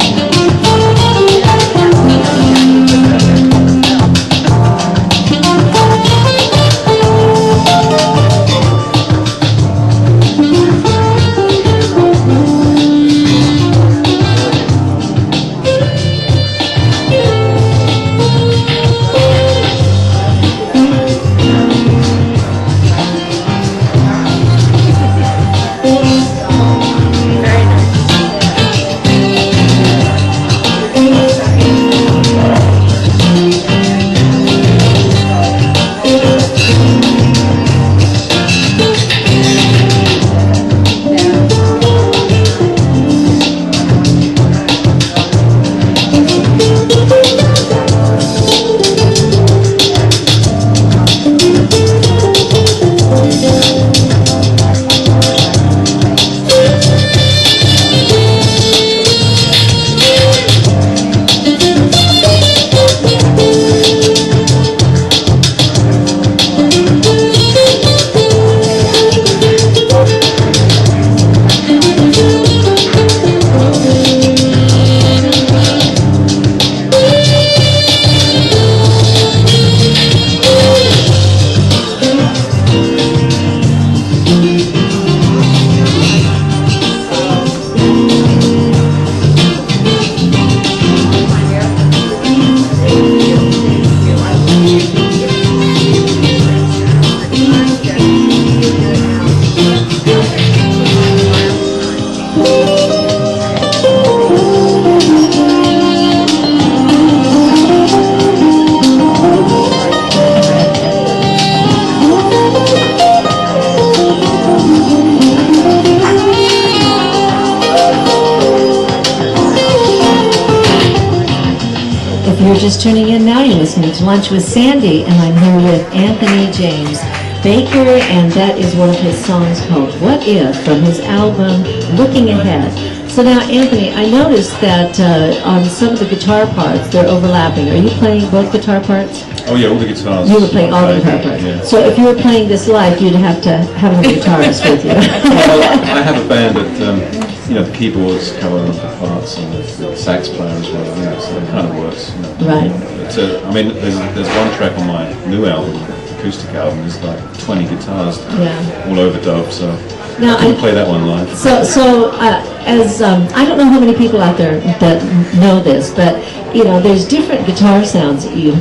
Speaker 2: just tuning in now, you're listening to Lunch with Sandy, and I'm here with Anthony James Baker, and that is one of his songs called What If from his album Looking Ahead. So now, Anthony, I noticed that on some of the guitar parts, they're overlapping. Are you playing both guitar parts?
Speaker 4: Oh yeah, all the guitars.
Speaker 2: You were playing all the guitar parts.
Speaker 4: Yeah.
Speaker 2: So if you were playing this live, you'd have to have a guitarist with you.
Speaker 4: Well, I have a band that, the keyboards cover the parts and the sax player as well, so it kind of works.
Speaker 2: Right.
Speaker 4: But, there's one track on my new album, acoustic album, there's like 20 guitars all overdub, so
Speaker 2: Now,
Speaker 4: I couldn't play that one live.
Speaker 2: I don't know how many people out there that know this, but there's different guitar sounds that you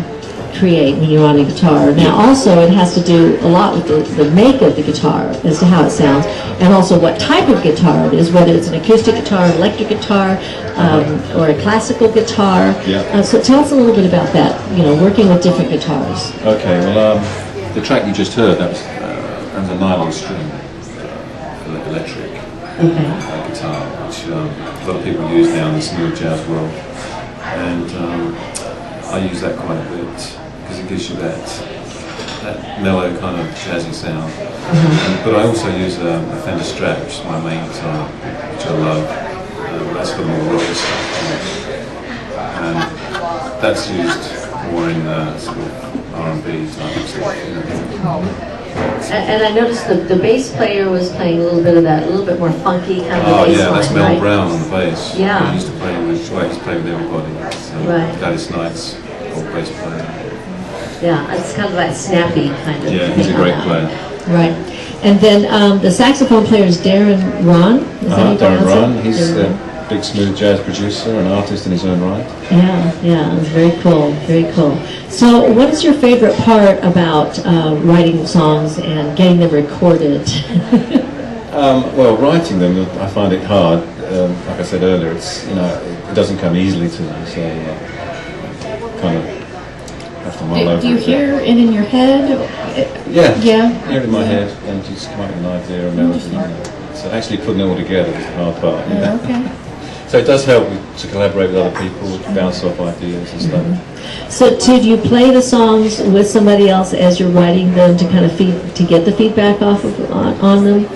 Speaker 2: create when you're on a guitar. Now, also, it has to do a lot with the make of the guitar as to how it sounds, and also what type of guitar it is, whether it's an acoustic guitar, electric guitar, or a classical guitar.
Speaker 4: Yeah.
Speaker 2: So tell us a little bit about that. Working with different guitars.
Speaker 4: Okay. Well, the track you just heard, that was a nylon string electric guitar, which a lot of people use now in the smooth jazz world, and I use that quite a bit because it gives you that mellow kind of jazzy sound. But I also use a Fender Strat, which is my main guitar, which I love. That's for more rocky stuff, and that's used more in sort of R&B type of stuff.
Speaker 2: And I noticed the bass player was playing a little bit of that, a little bit more funky kind of bass line,
Speaker 4: that's Mel
Speaker 2: right?
Speaker 4: Brown on the bass.
Speaker 2: Yeah.
Speaker 4: He used to play with everybody. So
Speaker 2: Right.
Speaker 4: Gladys Knight's old bass player.
Speaker 2: Yeah, it's kind of that snappy kind of
Speaker 4: Yeah, he's a
Speaker 2: thing
Speaker 4: great
Speaker 2: on
Speaker 4: player.
Speaker 2: that. Right. And then the saxophone player is Darren Ron. Is that how you
Speaker 4: Darren
Speaker 2: pronounce
Speaker 4: Ron,
Speaker 2: it?
Speaker 4: he's
Speaker 2: Darren Ron.
Speaker 4: a big smooth jazz producer, an artist in his own right.
Speaker 2: Yeah, it's very cool, very cool. So what is your favorite part about writing songs and getting them recorded?
Speaker 4: Well, writing them, I find it hard. Like I said earlier, it's it doesn't come easily to me, so kind of have to mull over
Speaker 6: Do you
Speaker 4: it.
Speaker 6: hear it in your head?
Speaker 4: Yeah,
Speaker 6: Yeah.
Speaker 4: hear it in my head and just come up with an idea or melody. So actually putting it all together is the hard part.
Speaker 6: Okay.
Speaker 4: So it does help to collaborate with other people, bounce off ideas and stuff.
Speaker 2: So do you play the songs with somebody else as you're writing them to kind of get the feedback off of on them?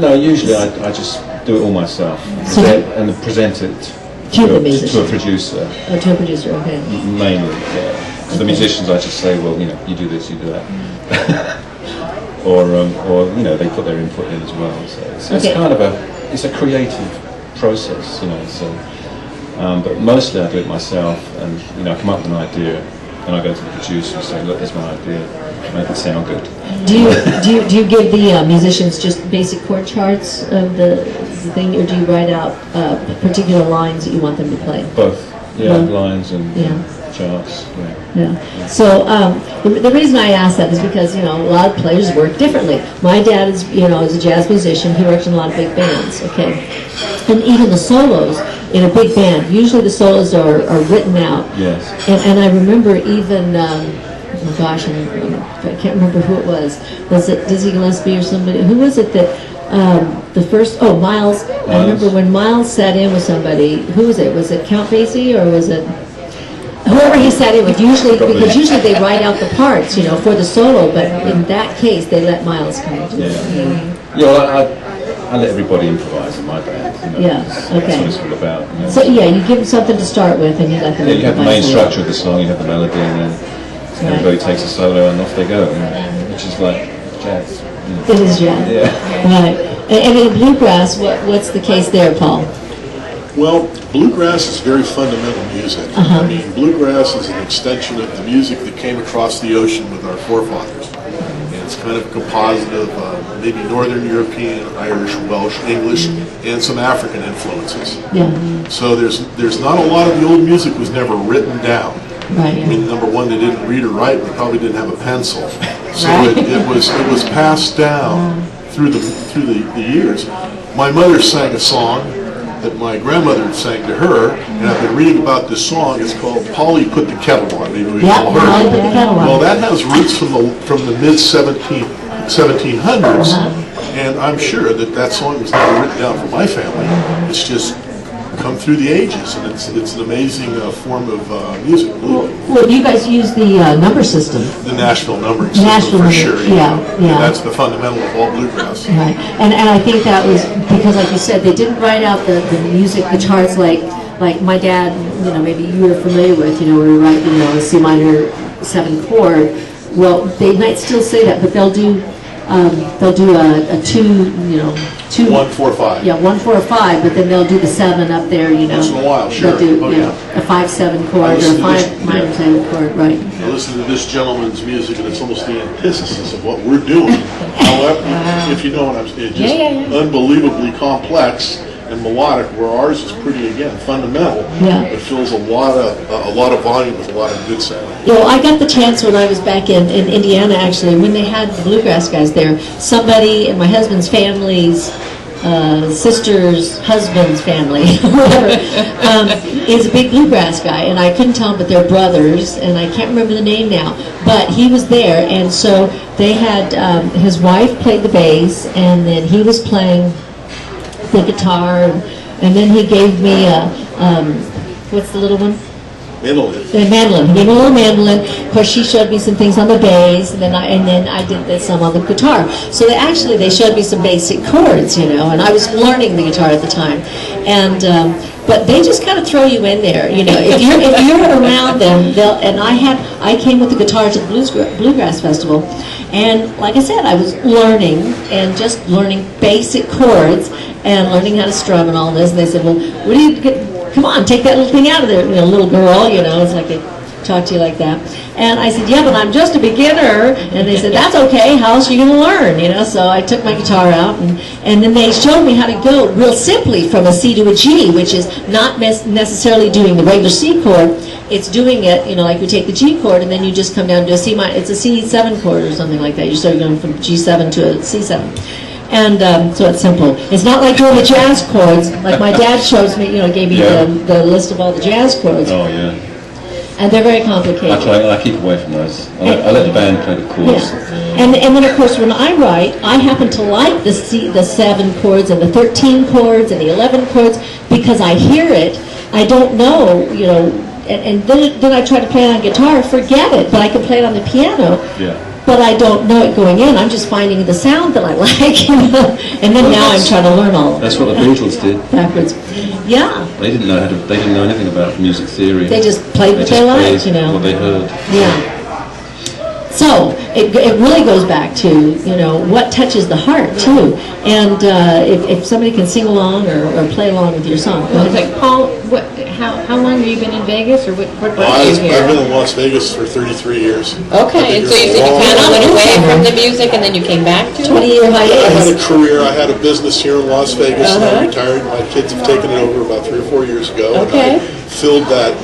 Speaker 4: No, usually I just do it all myself
Speaker 2: So
Speaker 4: and present it
Speaker 2: To the
Speaker 4: to a
Speaker 2: musician.
Speaker 4: producer,
Speaker 2: Or to a producer, okay.
Speaker 4: mainly. Yeah. To the musicians, I just say, well, you do this, you do that. or they put their input in as well. So it's kind of it's a creative process, So, but mostly I do it myself, and I come up with an idea, and I go to the producer and say, look, here's my idea, make it sound good.
Speaker 2: Do you give the musicians just basic chord charts of the thing, or do you write out particular lines that you want them to play?
Speaker 4: Both,
Speaker 2: Both.
Speaker 4: lines and
Speaker 2: Yeah.
Speaker 4: charts.
Speaker 2: Yeah. So the reason I ask that is because a lot of players work differently. My dad is is a jazz musician. He works in a lot of big bands. Okay, and even the solos in a big band, usually the solos are written out.
Speaker 4: Yes.
Speaker 2: And I remember even oh my gosh, I can't remember who it was. Was it Dizzy Gillespie or somebody? Who was it that the first? Oh, Miles. I remember when Miles sat in with somebody. Who was it? Was it Count Basie or was it? Whoever he sat in with, because usually they write out the parts, for the solo, but in that case, they let Miles come in.
Speaker 4: Well, I let everybody improvise in my band.
Speaker 2: Yeah,
Speaker 4: That's
Speaker 2: okay.
Speaker 4: what it's all about.
Speaker 2: So you give them something to start with, and you let them
Speaker 4: You have the main
Speaker 2: improvise.
Speaker 4: structure of the song, you have the melody, and then everybody takes a solo and off they go, which is like jazz.
Speaker 2: It is jazz.
Speaker 4: Yeah.
Speaker 2: Right. And in bluegrass, what's the case there, Paul?
Speaker 5: Well, bluegrass is very fundamental music. I mean, bluegrass is an extension of the music that came across the ocean with our forefathers. And it's kind of a composite of maybe Northern European, Irish, Welsh, English, and some African influences.
Speaker 2: Yeah.
Speaker 5: So there's not a lot of the old music was never written down.
Speaker 2: Right.
Speaker 5: I mean, number one, they didn't read or write. They probably didn't have a pencil. So it was passed down through the years. My mother sang a song that my grandmother sang to her, and I've been reading about this song. It's called "Polly Put the Kettle On." Maybe we've all heard
Speaker 2: Polly
Speaker 5: it.
Speaker 2: Put the Kettle On.
Speaker 5: Well, that has roots from the mid 1700s, and I'm sure that song was never written down for my family. It's just come through the ages, and it's an amazing form of music.
Speaker 2: Well, you guys use the number system.
Speaker 5: The Nashville numbering system,
Speaker 2: Nashville
Speaker 5: for
Speaker 2: number,
Speaker 5: sure.
Speaker 2: yeah.
Speaker 5: That's the fundamental of all bluegrass.
Speaker 2: Right, and I think that was because, like you said, they didn't write out the music, the charts like my dad, maybe you were familiar with, where we write, a C minor 7 chord. Well, they might still say that, but they'll do a 2,
Speaker 5: 1, 4, 5.
Speaker 2: Yeah, 1, 4, 5, but then they'll do the 7 up there,
Speaker 5: Once in a while, sure.
Speaker 2: They'll do, a 5, 7 chord or a 5 minor 7 chord, right.
Speaker 5: I listen to this gentleman's music, and it's almost the antithesis of what we're doing. However, if you know what I'm saying, it's just unbelievably complex and melodic, where ours is pretty, again, fundamental.
Speaker 2: Yeah.
Speaker 5: It fills a lot of volume with a lot of good sound.
Speaker 2: I got the chance when I was back in Indiana, actually, when they had the bluegrass guys there. Somebody in my husband's family's sister's husband's family, whatever, is a big bluegrass guy, and I couldn't tell him, but they're brothers, and I can't remember the name now. But he was there, and so they had his wife played the bass, and then he was playing the guitar, and then he gave me a what's the little one?
Speaker 5: Mandolin.
Speaker 2: The mandolin. He gave me a little mandolin. Of course, she showed me some things on the bass, and then I did some on the guitar. So they showed me some basic chords, and I was learning the guitar at the time, and but they just kind of throw you in there, If you're around them, I came with the guitar to the Bluegrass Festival, and like I said, I was learning and just learning basic chords and learning how to strum and all this. And they said, "Well, what do you get? Come on, take that little thing out of there, little girl." It's like they talk to you like that. And I said, "Yeah, but I'm just a beginner." And they said, "That's okay. How else are you going to learn?" So I took my guitar out, and then they showed me how to go real simply from a C to a G, which is not necessarily doing the regular C chord. It's doing it, like we take the G chord, and then you just come down to a C minor. It's a C7 chord or something like that. You start going from G7 to a C7. And so it's simple. It's not like doing the jazz chords, like my dad shows me, gave me the list of all the jazz chords.
Speaker 4: Oh, yeah.
Speaker 2: And they're very complicated.
Speaker 4: I keep away from those. I let the band play the chords.
Speaker 2: Yeah. And then, of course, when I write, I happen to like the 7 chords and the 13 chords and the 11 chords because I hear it. I don't know, and then I try to play it on guitar, forget it, but I can play it on the piano.
Speaker 4: Yeah.
Speaker 2: But I don't know it going in. I'm just finding the sound that I like, And then now I'm trying to learn all of it.
Speaker 4: That's what the Beatles did.
Speaker 2: Backwards. Yeah.
Speaker 4: They didn't know anything about music theory.
Speaker 2: They just played what they liked,
Speaker 4: what they heard.
Speaker 2: Yeah. So it really goes back to, what touches the heart, too. And if somebody can sing along or play along with your song.
Speaker 3: It's like, Paul, how long have you been in Vegas, or what brought you here?
Speaker 5: I've been in Las Vegas for 33 years.
Speaker 3: Okay, and so you said you kind of went away from the music and then you came back to it?
Speaker 2: 20-year
Speaker 5: I
Speaker 2: hiatus.
Speaker 5: had a career. I had a business here in Las Vegas, and I retired. My kids have taken it over about 3 or 4 years ago.
Speaker 3: Okay.
Speaker 5: And I filled that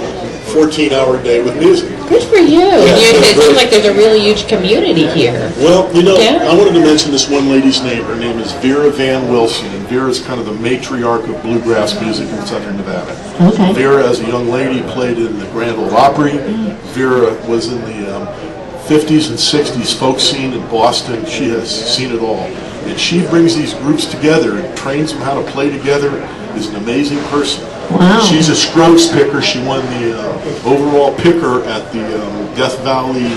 Speaker 5: 14-hour day with music.
Speaker 3: Good for you. It seems like there's a really huge community here.
Speaker 5: Well, I wanted to mention this one lady's name. Her name is Vera Van Wilson, and Vera is kind of the matriarch of bluegrass music in Southern Nevada.
Speaker 2: Okay.
Speaker 5: Vera, as a young lady, played in the Grand Ole Opry. Vera was in the 50s and 60s folk scene in Boston. She has seen it all. And she brings these groups together and trains them how to play together. Is an amazing person.
Speaker 2: Wow.
Speaker 5: She's a Scruggs picker. She won the overall picker at the Death Valley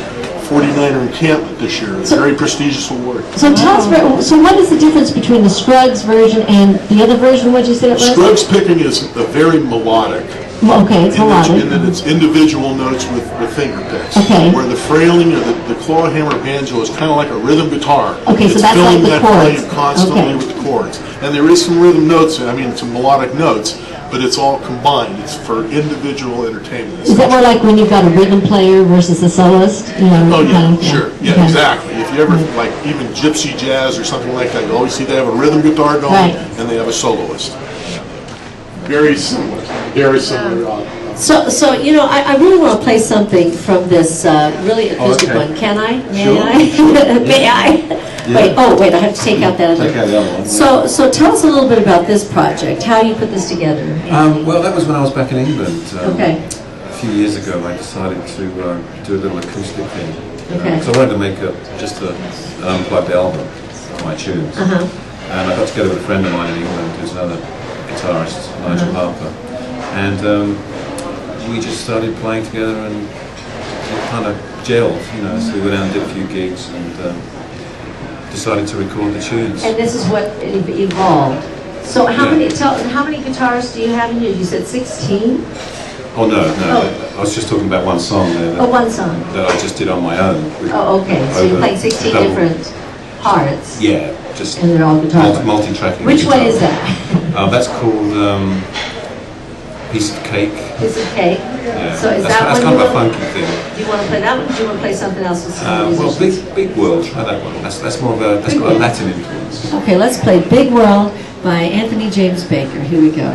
Speaker 5: 49er encampment this year. It's a very prestigious award.
Speaker 2: So tell us, so what is the difference between the Scruggs version and the other version? What did you say it was?
Speaker 5: Scruggs picking is a very melodic.
Speaker 2: Well, okay, it's melodic.
Speaker 5: In that it's individual notes with finger picks.
Speaker 2: Okay.
Speaker 5: Where the frailing or the claw hammer banjo is kind of like a rhythm guitar.
Speaker 2: Okay, so
Speaker 5: it's
Speaker 2: that's
Speaker 5: filling
Speaker 2: like the
Speaker 5: that
Speaker 2: chords.
Speaker 5: frame constantly with the chords. And there is some rhythm notes, some melodic notes, but it's all combined. It's for individual entertainment.
Speaker 2: Is that more like when you've got a rhythm player versus a soloist?
Speaker 5: Oh, yeah, sure. Yeah,
Speaker 2: Okay.
Speaker 5: exactly. If you ever, like even gypsy jazz or something like that, you always see they have a rhythm guitar going,
Speaker 2: Right.
Speaker 5: and they have a soloist. Very similar. Very similar.
Speaker 2: So I really want to play something from this really acoustic
Speaker 4: Okay.
Speaker 2: one. Can I? May
Speaker 4: Sure,
Speaker 2: I?
Speaker 4: sure.
Speaker 2: May I?
Speaker 4: Yeah.
Speaker 2: Wait, I have to take out that other.
Speaker 4: Take out the other one.
Speaker 2: So tell us a little bit about this project, how you put this together.
Speaker 4: Well, that was when I was back in England.
Speaker 2: Okay.
Speaker 4: A few years ago, I decided to do a little acoustic thing.
Speaker 2: Okay.
Speaker 4: So I wanted to make just an unplugged album of my tunes.
Speaker 2: Uh-huh.
Speaker 4: And I got together with a friend of mine in England who's another guitarist, Nigel Harper, and we just started playing together, and it kind of gelled, you know. So we went out and did a few gigs, and decided to record the tunes.
Speaker 2: And this is what evolved. So how
Speaker 4: Yeah.
Speaker 2: how many guitars do you have in here? You said 16?
Speaker 4: Oh no,
Speaker 2: Oh.
Speaker 4: I was just talking about one song there
Speaker 2: Oh, one song.
Speaker 4: that I just did on my own.
Speaker 2: Oh, okay. So you're
Speaker 4: over
Speaker 2: playing 16
Speaker 4: double-
Speaker 2: different parts.
Speaker 4: Yeah, just
Speaker 2: And they're all guitar.
Speaker 4: multi-tracking.
Speaker 2: Which one
Speaker 4: guitar.
Speaker 2: is that?
Speaker 4: That's called Piece of Cake.
Speaker 2: Piece of Cake?
Speaker 4: Yeah.
Speaker 2: So is
Speaker 4: that's
Speaker 2: that
Speaker 4: that's
Speaker 2: one
Speaker 4: kind of
Speaker 2: you
Speaker 4: a
Speaker 2: want-
Speaker 4: funky thing.
Speaker 2: Do you want to play that one, or do you want to play something else with some
Speaker 4: Well,
Speaker 2: musicians?
Speaker 4: Big World. Try that one. That's more of a that's got a Latin influence.
Speaker 2: Okay, let's play Big World by Anthony James Baker. Here we go.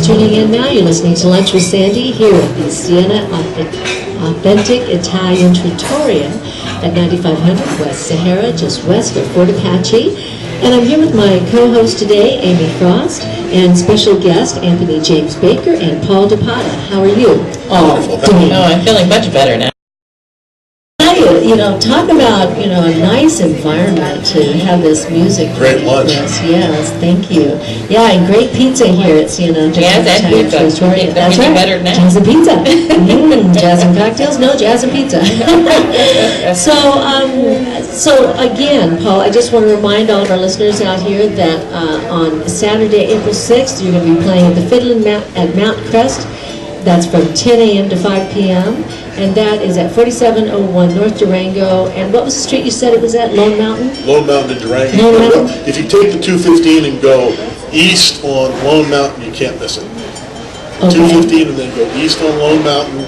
Speaker 2: Tuning in now, you're listening to Lunch with Sandy here at the Siena Authentic Italian Trattoria at 9500 West Sahara, just west of Fort Apache. And I'm here with my co-host today, Amy Frost, and special guest, Anthony James Baker and Paul DePata. How are you?
Speaker 5: Wonderful, thank you.
Speaker 6: Oh, I'm feeling much better now.
Speaker 2: You know, talk about, you know, a nice environment to have this music.
Speaker 5: Great lunch.
Speaker 2: Yes, thank you. Yeah, and great pizza here at Siena.
Speaker 6: Yes, and
Speaker 2: Italian
Speaker 6: pizza.
Speaker 2: Trattoria.
Speaker 6: That's
Speaker 2: right.
Speaker 6: better now.
Speaker 2: Jazz and pizza. Jazz and cocktails? No, jazz and pizza. So again, Paul, I just want to remind all of our listeners out here that on Saturday, April 6th, you're going to be playing at the Fiddlin' at Mount Crest. That's from 10 a.m. to 5 p.m. And that is at 4701 North Durango. And what was the street you said it was at? Lone Mountain?
Speaker 5: Lone Mountain and Durango.
Speaker 2: Lone Mountain?
Speaker 5: If you take the 215 and go east on Lone Mountain, you can't miss it.
Speaker 2: Okay.
Speaker 5: 215 and then go east on Lone Mountain,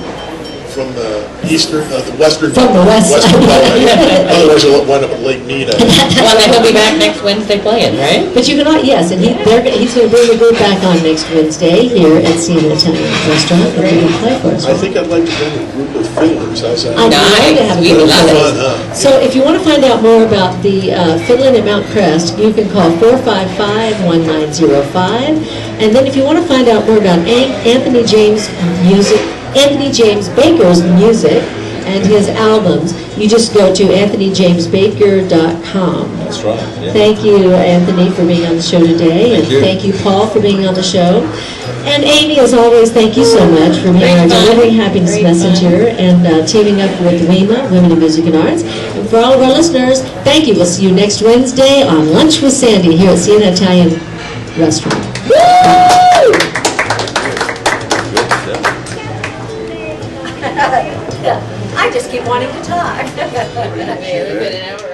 Speaker 5: the eastern, the western.
Speaker 2: From the west
Speaker 5: Western
Speaker 2: side.
Speaker 5: Beltway. Otherwise you'll wind up at Lake Nita.
Speaker 6: Well, then he'll be back next Wednesday playing, right?
Speaker 2: But you can, yes, and he's going to bring the group back on next Wednesday here at Siena Italian Restaurant, and they're going to play for us.
Speaker 5: I think I'd like to bring a group of fiddlers. How's that?
Speaker 2: I'd love to
Speaker 6: Nice.
Speaker 2: have a
Speaker 6: We
Speaker 2: group
Speaker 6: love
Speaker 2: of
Speaker 6: it.
Speaker 2: those.
Speaker 5: Fun, huh?
Speaker 2: So if you want to find out more about the fiddling at Mount Crest, you can call 455-1905. And then if you want to find out more about Anthony James Baker's music and his albums, you just go to anthonyjamesbaker.com.
Speaker 8: That's right, yeah.
Speaker 2: Thank you, Anthony, for being on the show today.
Speaker 8: Thank
Speaker 2: And
Speaker 8: you.
Speaker 2: thank you, Paul, for being on the show. And Amy, as always, thank you so much for being our
Speaker 6: Great fun.
Speaker 2: delivering happiness
Speaker 6: Great
Speaker 2: messenger and teaming up with WIMA, Women in Music and Arts. And for all of our listeners, thank you. We'll see you next Wednesday on Lunch with Sandy here at Siena Italian Restaurant. I just keep wanting to talk.
Speaker 6: Yeah, we've been an hour.